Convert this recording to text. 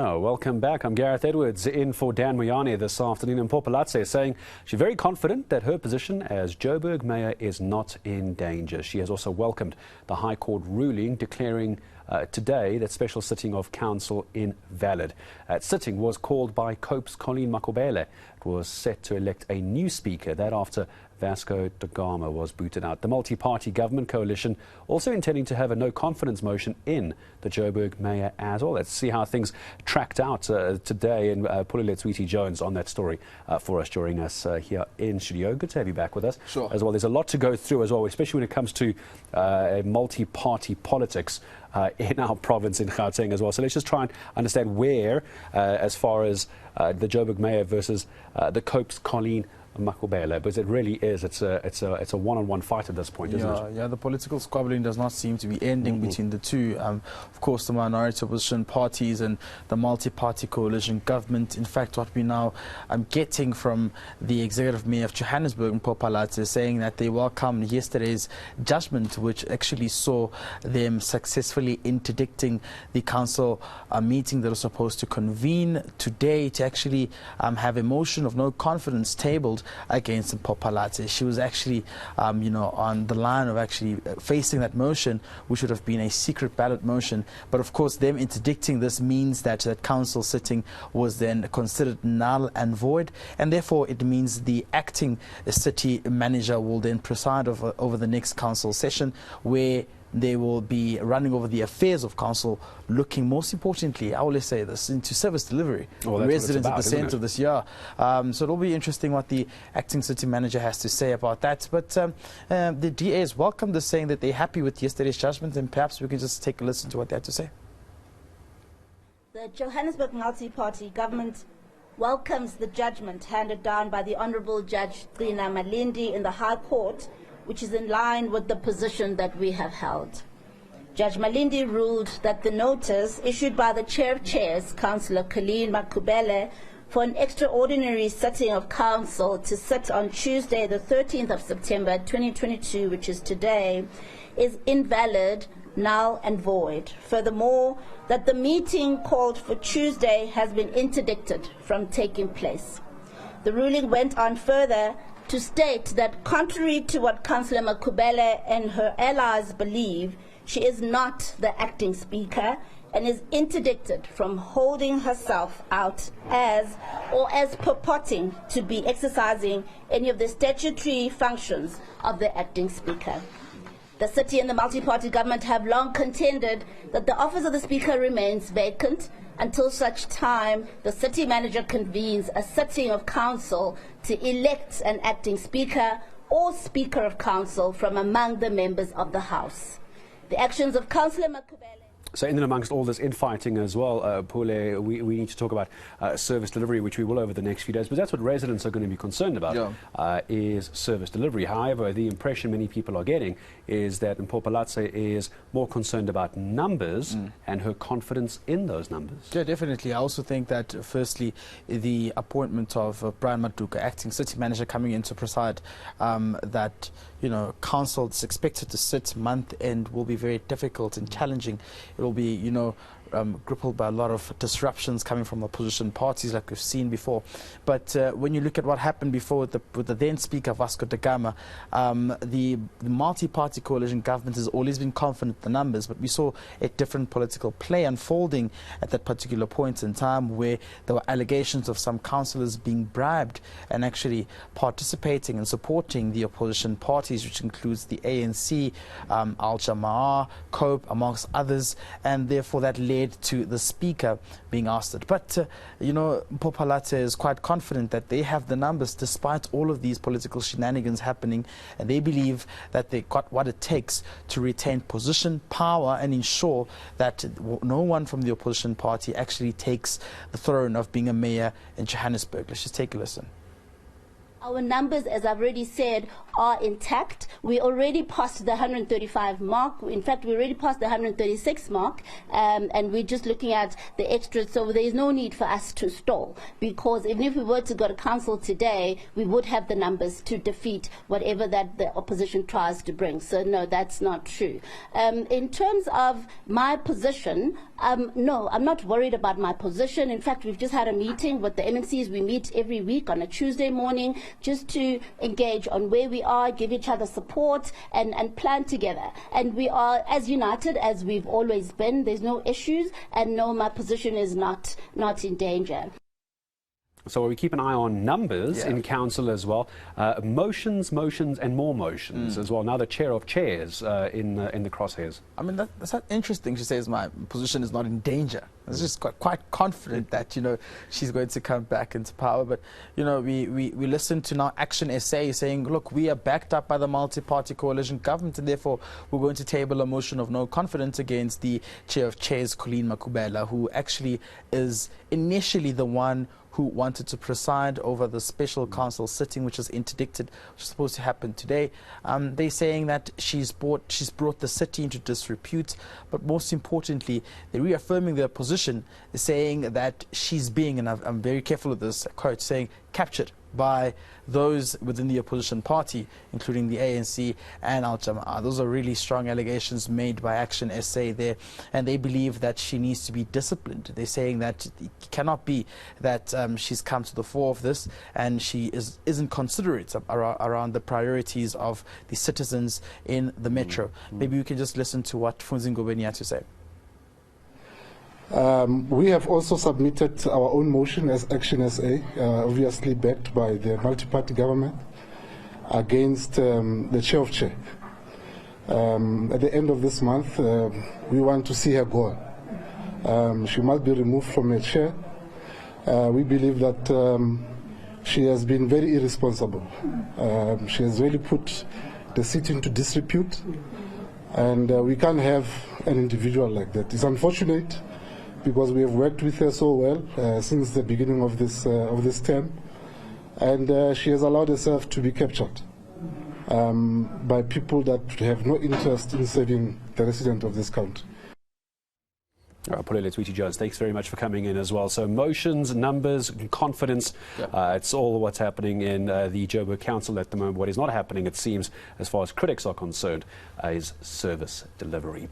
Oh, welcome back. I'm Gareth Edwards in for Dan Moyane this afternoon. Mpho Phalatse saying she's very confident that her position as Joburg Mayor is not in danger. She has also welcomed the High Court ruling declaring today that special sitting of council invalid. That sitting was called by COPE's Colleen Makhubele. It was set to elect a new speaker, that after Vasco da Gama was booted out. The multi-party government coalition also intending to have a no-confidence motion in the Joburg Mayor as well. Let's see how things tracked out today, and Pule Letshwiti Jone on that story for us, joining us here in studio. Good to have you back with us as well. There's a lot to go through as well, especially when it comes to multi-party politics in our province in Gauteng as well. So let's just try and understand where, as far as the Joburg Mayor versus the COPE's Colleen Makhubele, because it really is. It's a one-on-one fight at this point, isn't it? Yeah, the political squabbling does not seem to be ending between the two. Of course, the minority opposition parties and the multi-party coalition government. In fact, what we now getting from the executive mayor of Johannesburg, Mpho Phalatse, is saying that they welcomed yesterday's judgment, which actually saw them successfully interdicting the council meeting that was supposed to convene today to actually have a motion of no confidence tabled against Mpho Phalatse. She was actually, on the line of actually facing that motion, which would have been a secret ballot motion. But of course, them interdicting this means that that council sitting was then considered null and void, and therefore it means the acting city manager will then preside over the next council session, where they will be running over the affairs of council, looking most importantly, I will say this, into service delivery. Residents at the centre of this year. So it'll be interesting what the acting city manager has to say about that. But the DAs welcomed this, saying that they're happy with yesterday's judgment, and perhaps we can just take a listen to what they had to say. The Johannesburg multi-party government welcomes the judgment handed down by the Honourable Judge Gcina Malindi in the High Court, which is in line with the position that we have held. Judge Malindi ruled that the notice issued by the Chair of Chairs, Councillor Colleen Makhubele, for an extraordinary sitting of council to sit on Tuesday, the 13th of September 2022, which is today, is invalid, null and void. Furthermore, that the meeting called for Tuesday has been interdicted from taking place. The ruling went on further to state that, contrary to what Councillor Makhubele and her allies believe, she is not the acting speaker and is interdicted from holding herself out as purporting to be exercising any of the statutory functions of the acting speaker. The city and the multi-party government have long contended that the office of the speaker remains vacant until such time the city manager convenes a sitting of council to elect an acting speaker or speaker of council from among the members of the House. The actions of Councillor Makhubele. So in and amongst all this infighting as well, Pule, we need to talk about service delivery, which we will over the next few days, but that's what residents are going to be concerned about, is service delivery. However, the impression many people are getting is that Mpho Phalatse is more concerned about numbers and her confidence in those numbers. Yeah, definitely. I also think that, firstly, the appointment of Brian Maduka, acting city manager, coming in to preside, that, council is expected to sit month end, will be very difficult and challenging. It will be, grappled by a lot of disruptions coming from opposition parties, like we've seen before. But when you look at what happened before with the then Speaker, Vasco da Gama, the multi-party coalition government has always been confident in the numbers, but we saw a different political play unfolding at that particular point in time, where there were allegations of some councillors being bribed and actually participating and supporting the opposition parties, which includes the ANC, Al-Jama'ah, COPE, amongst others, and therefore that led to the speaker being ousted. But Mpho Phalatse is quite confident that they have the numbers despite all of these political shenanigans happening, and they believe that they got what it takes to retain position, power, and ensure that no one from the opposition party actually takes the throne of being a mayor in Johannesburg. Let's just take a listen. Our numbers, as I've already said, are intact. We already passed the 135 mark. In fact, we already passed the 136 mark, and we're just looking at the extras. So there is no need for us to stall, because even if we were to go to council today, we would have the numbers to defeat whatever that the opposition tries to bring. So no, that's not true. In terms of my position, No, I'm not worried about my position. In fact, we've just had a meeting with the NMCs. We meet every week on a Tuesday morning just to engage on where we are, give each other support, and plan together. And we are as united as we've always been. There's no issues, and no, my position is not in danger. So we keep an eye on numbers in council as well. Motions, and more motions as well. Now the chair of chairs in the crosshairs. I mean, that's not interesting. She says my position is not in danger. It's just quite confident that, you know, she's going to come back into power. But, you know, we listen to now Action SA saying, look, we are backed up by the multi-party coalition government, and therefore we're going to table a motion of no confidence against the chair of chairs, Colleen Makhubele, who actually is initially the one who wanted to preside over the special council sitting, which was interdicted, which is supposed to happen today. They're saying that she's brought the city into disrepute, but most importantly, they're reaffirming their position, saying that she's being, and I'm very careful of this quote, saying captured by those within the opposition party, including the ANC and Al-Jama'ah. Those are really strong allegations made by Action SA there, and they believe that she needs to be disciplined. They're saying that it cannot be that she's come to the fore of this and she isn't considerate around the priorities of the citizens in the metro. Maybe we can just listen to what Funzi Ngobeni had to say. We have also submitted our own motion as Action SA, obviously backed by the multi-party government, against the chair of chair. At the end of this month, we want to see her go. She must be removed from her chair. We believe that she has been very irresponsible. She has really put the city into disrepute, and we can't have an individual like that. It's unfortunate, because we have worked with her so well since the beginning of this term, and she has allowed herself to be captured by people that have no interest in saving the resident of this country. Pule Letshwiti Jone, thanks very much for coming in as well. So motions, numbers, confidence, it's all what's happening in the Joburg Council at the moment. What is not happening, it seems, as far as critics are concerned, is service delivery.